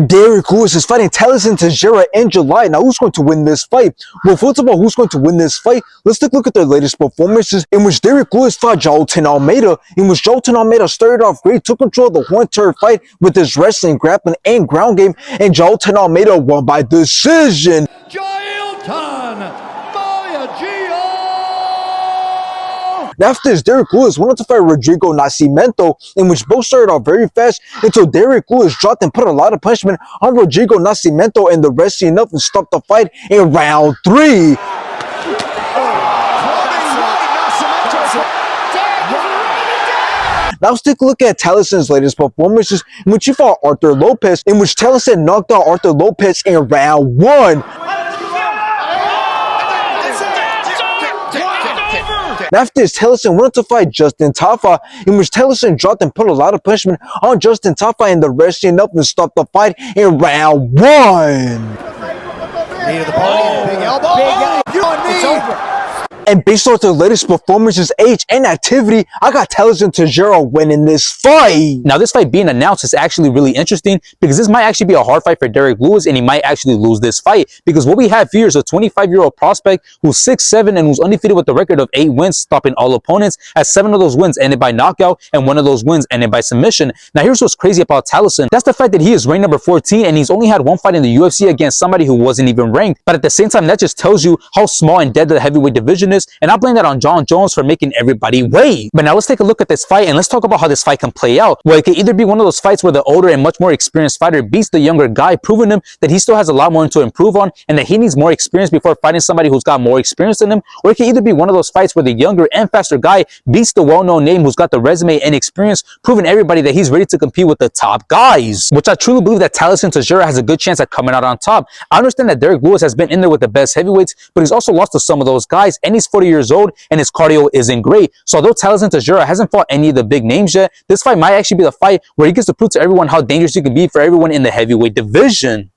Derrick Lewis is fighting Tallison Teixeira in July. Now, who's going to win this fight? Well, first of all, who's going to win this fight? Let's take a look at their latest performances, in which Derrick Lewis fought Tallison Almeida, in which Tallison Almeida started off great, took control of the whole entire fight with his wrestling, grappling, and ground game, and Tallison Almeida won by decision. After this, Derrick Lewis went on to fight Rodrigo Nascimento, in which both started off very fast until Derrick Lewis dropped and put a lot of punishment on Rodrigo Nascimento, and the rest enough and stopped the fight in round 3. Now let's take a look at Tallison's latest performances, in which he fought Arthur Lopez, in which Tallison knocked out Arthur Lopez in round 1. After this, Tallison went on to fight Justin Tafa, in which Tallison dropped and put a lot of punishment on Justin Tafa, and the rest up and stopped the fight in round 1. Knee to the body, big elbow. It's over. And based on their latest performances, age, and activity, I got Tallison Teixeira winning this fight. Now, this fight being announced is actually really interesting because this might actually be a hard fight for Derrick Lewis, and he might actually lose this fight because what we have here is a 25-year-old prospect who's 6'7" and who's undefeated with a record of 8 wins, stopping all opponents, as 7 of those wins ended by knockout and 1 of those wins ended by submission. Now, here's what's crazy about Tallison. That's the fact that he is ranked number 14 and he's only had 1 fight in the UFC against somebody who wasn't even ranked. But at the same time, that just tells you how small and dead the heavyweight division is. And I blame that on John Jones for making everybody wait. But now let's take a look at this fight and let's talk about how this fight can play out. Well, it could either be one of those fights where the older and much more experienced fighter beats the younger guy, proving him that he still has a lot more to improve on and that he needs more experience before fighting somebody who's got more experience than him. Or it can either be one of those fights where the younger and faster guy beats the well-known name who's got the resume and experience, proving everybody that he's ready to compete with the top guys. Which I truly believe that Tallison Teixeira has a good chance at coming out on top. I understand that Derrick Lewis has been in there with the best heavyweights, but he's also lost to some of those guys, and he's 40 years old and his cardio isn't great. So although Tallison Teixeira hasn't fought any of the big names yet, this fight might actually be the fight where he gets to prove to everyone how dangerous he can be for everyone in the heavyweight division.